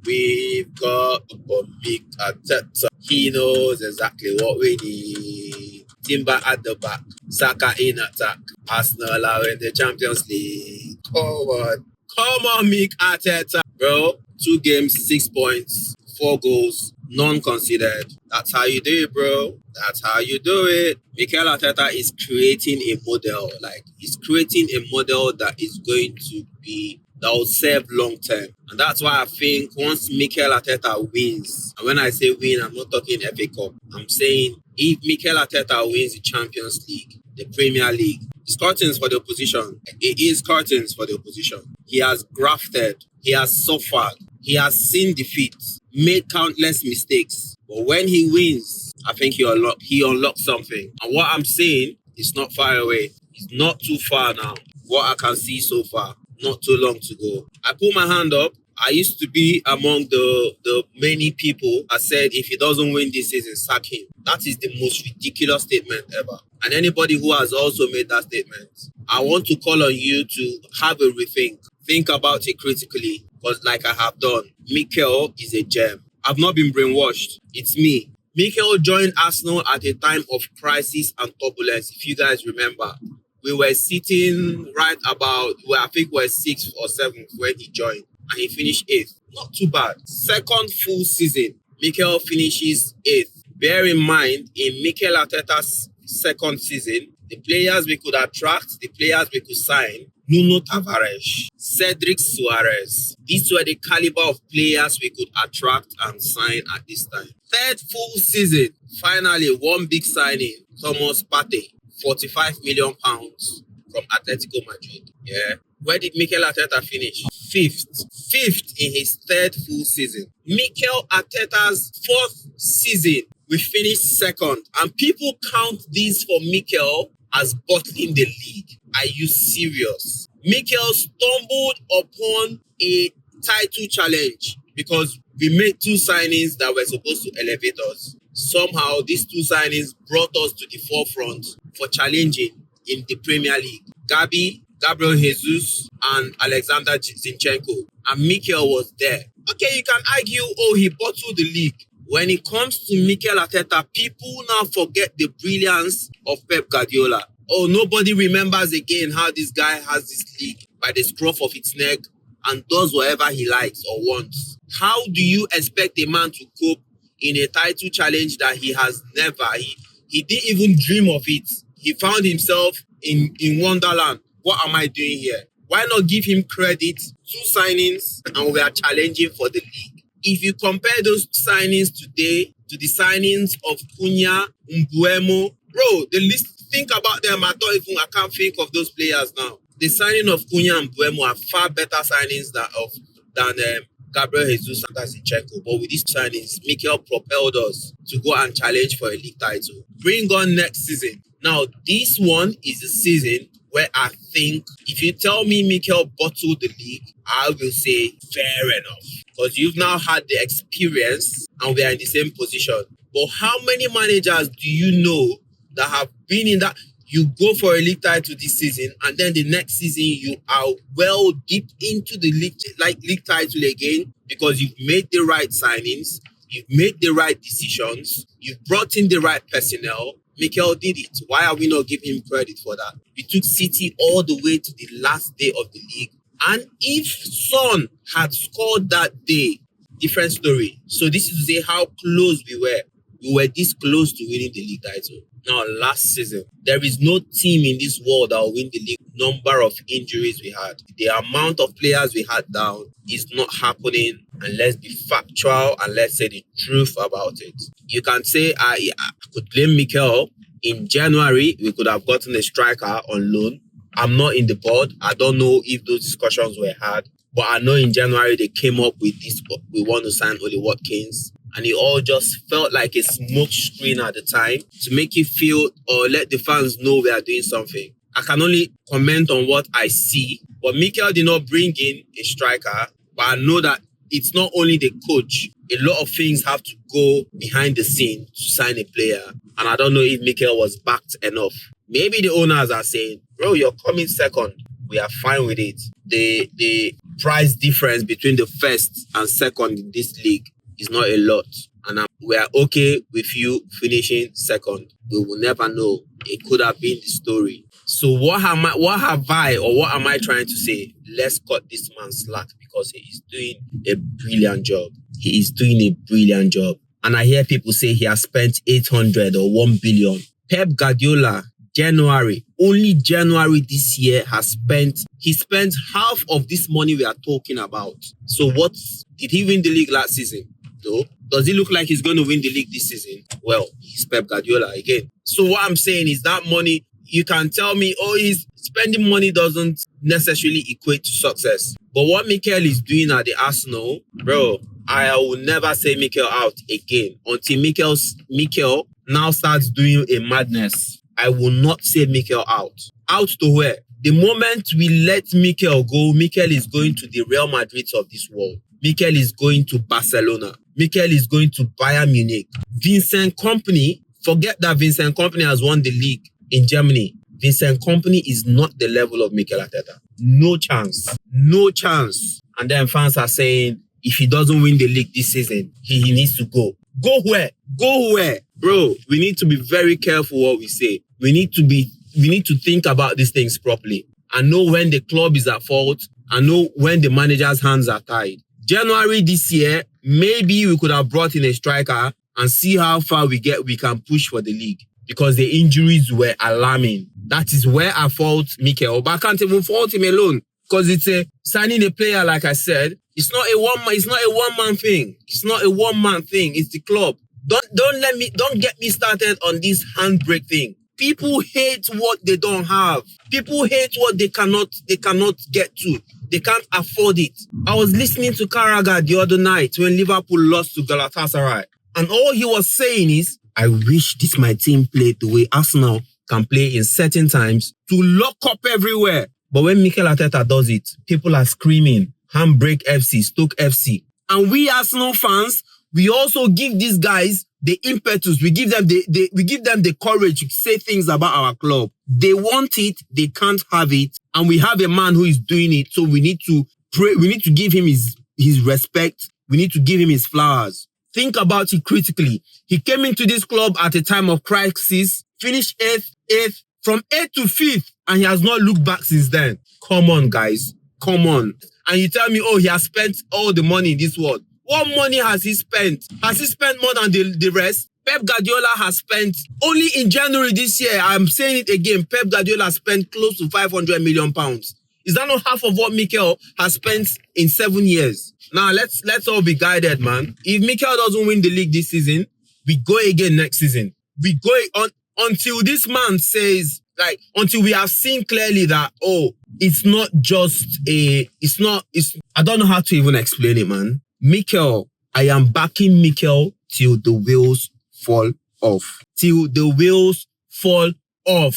We've got a big Arteta. He knows exactly what we need. Timber at the back, Saka in attack. Arsenal are in the Champions League. Come on, Mikel Arteta. Bro, 2 games, 6 points, 4 goals, none conceded. That's how you do it, bro. That's how you do it. Mikel Arteta is creating a model. He's creating a model that is going to be, that will serve long term. And that's why I think once Mikel Arteta wins, and when I say win, I'm not talking FA Cup. I'm saying if Mikel Arteta wins the Champions League, the Premier League, it's curtains for the opposition. It is curtains for the opposition. He has grafted. He has suffered. He has seen defeat, made countless mistakes. But when he wins, I think he unlocks something. And what I'm saying is not far away. It's not too far now. What I can see so far, not too long to go. I put my hand up. I used to be among the many people that said if he doesn't win this season, sack him. That is the most ridiculous statement ever. And anybody who has also made that statement, I want to call on you to have a rethink. Think about it critically, because like I have done, Mikel is a gem. I've not been brainwashed. It's me. Mikel joined Arsenal at a time of crisis and turbulence. If you guys remember, we were sitting right about, I think we were 6th or 7th when he joined, and he finished 8th. Not too bad. Second full season, Mikel finishes 8th. Bear in mind, in Mikel Arteta's second season, the players we could attract, the players we could sign, Nuno Tavares, Cedric Suarez. These were the caliber of players we could attract and sign at this time. Third full season, finally one big signing, Thomas Partey, £45 million from Atletico Madrid. Yeah. Where did Mikel Arteta finish? 5th. 5th in his third full season. Mikel Arteta's 4th season, we finished 2nd. And people count this for Mikel as bottling the league. Are you serious? Mikel stumbled upon a title challenge because we made 2 signings that were supposed to elevate us. Somehow, these 2 signings brought us to the forefront for challenging in the Premier League. Gabriel Jesus, and Alexander Zinchenko. And Mikel was there. Okay, you can argue, he bottled the league. When it comes to Mikel Arteta, people now forget the brilliance of Pep Guardiola. Nobody remembers again how this guy has this league by the scruff of its neck and does whatever he likes or wants. How do you expect a man to cope in a title challenge that he has never, he didn't even dream of it. He found himself in Wonderland. What am I doing here? Why not give him credit? 2 signings and we are challenging for the league. If you compare those signings today to the signings of Cunha, Mbuemo, bro, the list, think about them. I can't think of those players now. The signing of Cunha and Mbuemo are far better signings than Gabriel Jesus and Zinchenko. But with these signings, Mikel propelled us to go and challenge for a league title. Bring on next season. Now, this one is the season where I think if you tell me Mikel bottled the league, I will say fair enough. Because you've now had the experience and we are in the same position. But how many managers do you know that have been in that? You go for a league title this season and then the next season you are well deep into the league title again because you've made the right signings, you've made the right decisions, you've brought in the right personnel. Mikel did it. Why are we not giving him credit for that? We took City all the way to the last day of the league. And if Son had scored that day, different story. So this is to say how close we were. We were this close to winning the league title. Now, last season, there is no team in this world that will win the league. Number of injuries we had, the amount of players we had down is not happening. And let's be factual and let's say the truth about it. You can say I could blame Mikel. In January, we could have gotten a striker on loan. I'm not in the board. I don't know if those discussions were had. But I know in January they came up with this. We want to sign Oli Watkins. And it all just felt like a smoke screen at the time to make you feel or let the fans know we are doing something. I can only comment on what I see. But Mikel did not bring in a striker. But I know that it's not only the coach. A lot of things have to go behind the scene to sign a player. And I don't know if Mikel was backed enough. Maybe the owners are saying, bro, you're coming second. we are fine with it. The price difference between the first and second in this league is not a lot. And we are okay with you finishing second. We will never know. It could have been the story. So what am I trying to say? Let's cut this man slack because he is doing a brilliant job. He is doing a brilliant job. And I hear people say he has spent 800 or 1 billion. Pep Guardiola, only January this year he spent half of this money we are talking about. So did he win the league last season? No. Does it look like he's going to win the league this season? Well, he's Pep Guardiola again. So what I'm saying is that money, you can tell me, he's spending money doesn't necessarily equate to success. But what Mikel is doing at the Arsenal, bro, I will never say Mikel out again until Mikel now starts doing a madness. I will not say Mikel out. Out to where? The moment we let Mikel go, Mikel is going to the Real Madrid of this world. Mikel is going to Barcelona. Mikel is going to Bayern Munich. Vincent Kompany, forget that Vincent Kompany has won the league in Germany. Vincent Kompany is not the level of Mikel Arteta. No chance. No chance. And then fans are saying, if he doesn't win the league this season, he needs to go. Go where? Go where? Bro, we need to be very careful what we say. We need to think about these things properly and know when the club is at fault and know when the manager's hands are tied. January this year, maybe we could have brought in a striker and see how far we can push for the league because the injuries were alarming. That is where I fault Mikel. But I can't even fault him alone because signing a player, like I said, it's not a one-man thing. It's not a one-man thing. It's the club. Don't get me started on this handbrake thing. People hate what they don't have. People hate what they cannot get to. They can't afford it. I was listening to Carragher the other night when Liverpool lost to Galatasaray. And all he was saying is, I wish this my team played the way Arsenal can play in certain times to lock up everywhere. But when Mikel Arteta does it, people are screaming, handbrake FC, Stoke FC. And we Arsenal fans, we also give these guys the impetus. We give them the courage to say things about our club. They want it, they can't have it, and we have a man who is doing it. So we need to pray. We need to give him his respect. We need to give him his flowers. Think about it critically. He came into this club at a time of crisis, finished eighth, from 8th to 5th, and he has not looked back since then. Come on, guys. Come on. And you tell me, he has spent all the money in this world. What money has he spent? Has he spent more than the rest? Pep Guardiola has spent, only in January this year, I'm saying it again, Pep Guardiola spent close to 500 million pounds. Is that not half of what Mikel has spent in 7 years? Now, let's all be guided, man. If Mikel doesn't win the league this season, we go again next season. We go on until this man says, until we have seen clearly that, it's not just I don't know how to even explain it, man. Mikel, I am backing Mikel till the wheels fall off. Till the wheels fall off.